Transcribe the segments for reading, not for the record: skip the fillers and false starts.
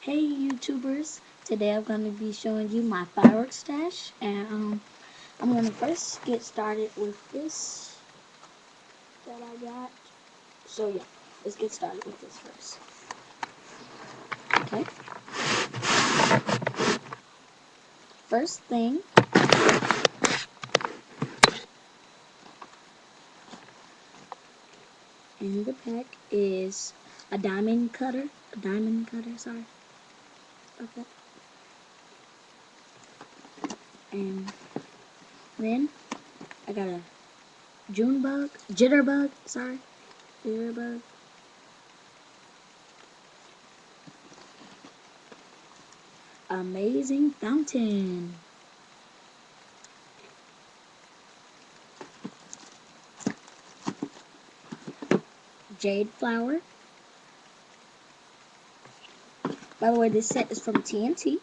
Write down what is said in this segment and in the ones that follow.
Hey YouTubers, today I'm going to be showing you my fireworks stash, and I'm going to first get started with this that I got. So yeah, let's get started with this first. Okay, first thing in the pack is a diamond cutter, sorry about that. And then I got a jitterbug, amazing fountain, jade flower. By the way, this set is from TNT.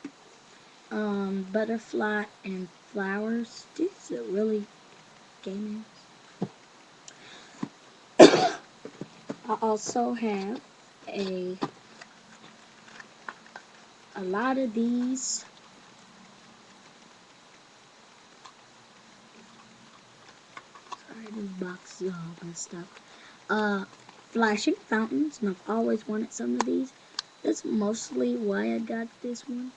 Butterfly and flowers. These are really gaming. I also have a lot of these. Sorry, this box is all messed up. Flashing fountains, and I've always wanted some of these. That's mostly why I got this one.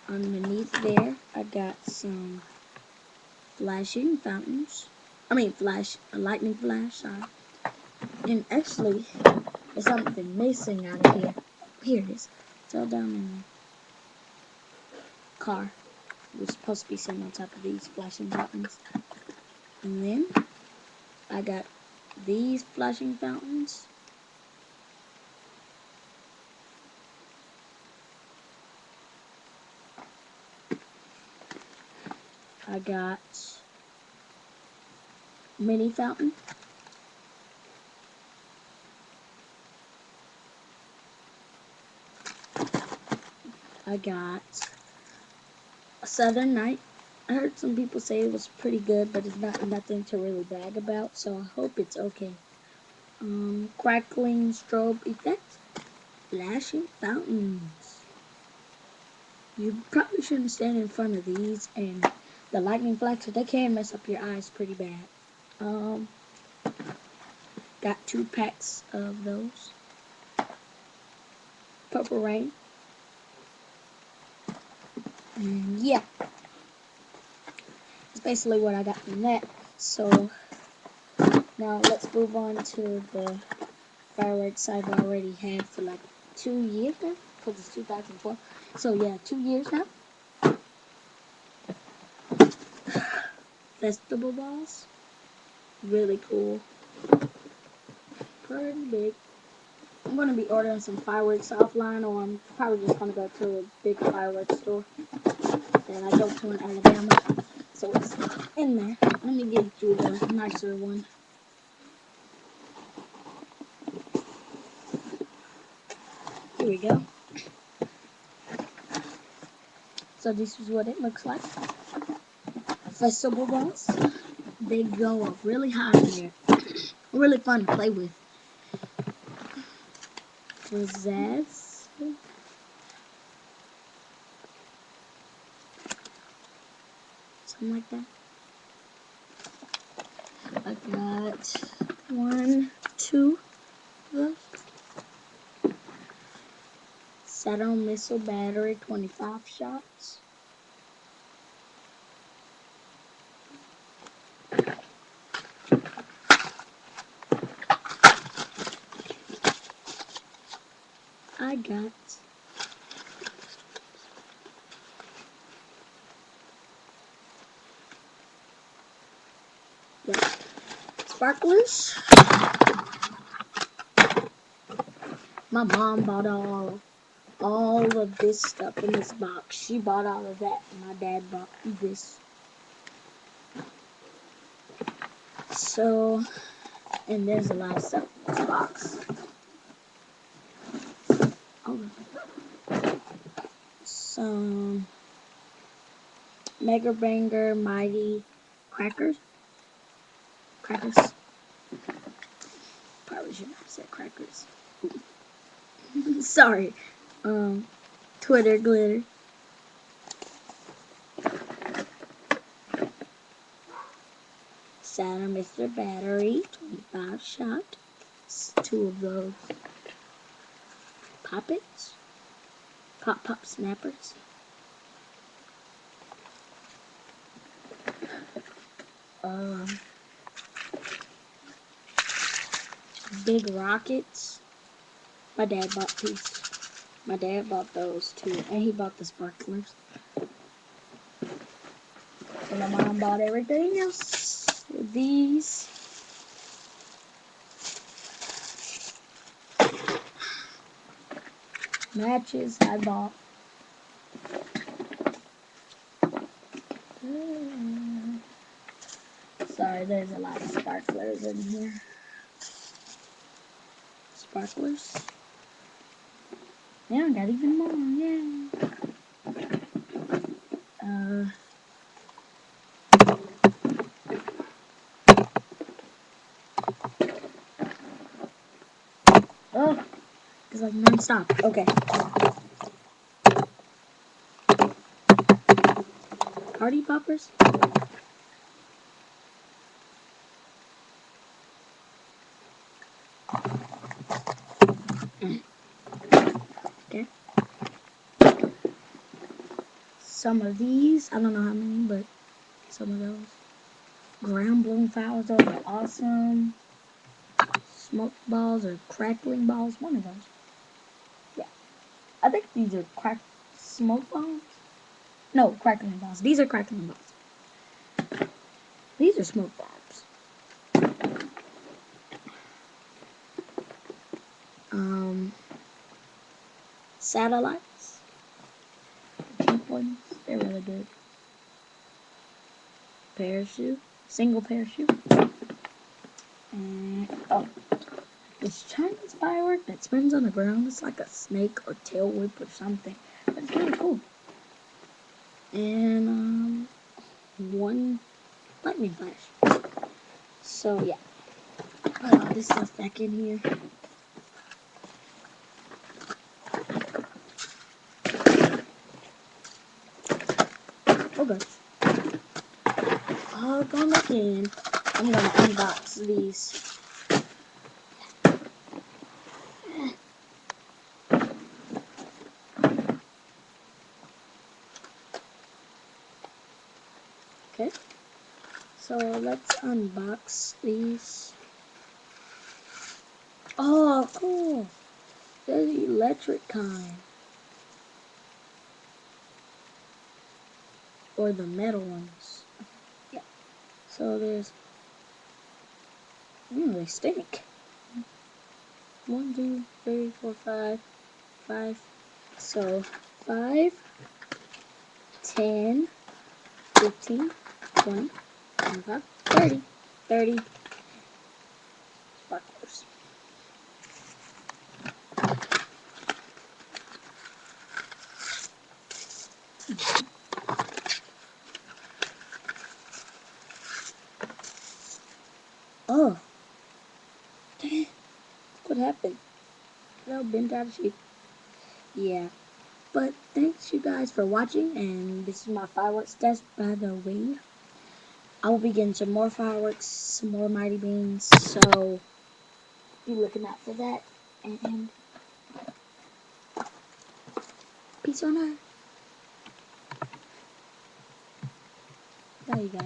Underneath there, I got some flashing fountains. A lightning flash, sorry. And actually, there's something missing out of here. Here it is. Fell down in the car. It was supposed to be sitting on top of these flashing fountains. And then, I got these flashing fountains. I got mini fountain. I got a Southern Night. I heard some people say it was pretty good, but it's nothing to really brag about, so I hope it's okay. Crackling strobe effect. Flashing fountains. You probably shouldn't stand in front of these, and the lightning flashes, they can mess up your eyes pretty bad. Got 2 packs of those. Purple rain. And yeah, that's basically what I got from that. So now let's move on to the fireworks I've already had for like 2 years now, because it's 2004. So yeah, 2 years now. Festival balls. Really cool. Pretty big. I'm going to be ordering some fireworks offline, or I'm probably just going to go to a big fireworks store that I go to in Alabama. So it's in there. Let me get you the nicer one. Here we go. So this is what it looks like. Festival balls. They go up really high in there. Really fun to play with. Pizzazz. Something like that. I got 1, 2 of those. Saturn missile battery, 25 shots. I got sparklers. My mom bought all of this stuff in this box. She bought all of that, and my dad bought this. So, and there's a lot of stuff in this box. Some Mega Banger Mighty crackers. Probably shouldn't have said crackers. Sorry. Twitter glitter. Santa Mr. Battery, 25 shot. It's 2 of those poppets. Pop snappers. Big rockets. My dad bought these. My dad bought those too, and he bought the sparklers. And my mom bought everything else. These. Matches I bought. Sorry, there's a lot of sparklers in here. Sparklers. Yeah, I got even more. Yeah. Oh, it's like non-stop. Okay. Party poppers. Okay. Some of these, I don't know how many, but some of those. Ground bloom flowers, those are awesome. Smoke balls or crackling balls, one of those. Yeah. I think these are smoke bombs. No, crackling balls. These are crackling balls. These are smoke bombs. Satellites. Cheap ones. They're really good. Parachute. Single parachute. And, this Chinese firework that spins on the ground. It's like a snake or tail whip or something. But it's really cool. And, one lightning flash. So, yeah. Put all this stuff back in here. Oh gosh. All gone back in. I'm gonna unbox these. Okay. So let's unbox these. Oh, cool. There's the electric kind. Or the metal ones. Yeah. So there's... they stink. 1, 2, 3, 4, 5. 5. So 5, 10, 15, 20, 25, 30. 30 sparklers. Oh. Dang it. What happened? Well, bent out of shape. Yeah. But thanks you guys for watching, and this is my fireworks test, by the way. I will be getting some more fireworks, some more mighty beans, so be looking out for that. And peace on earth. Bye, you guys.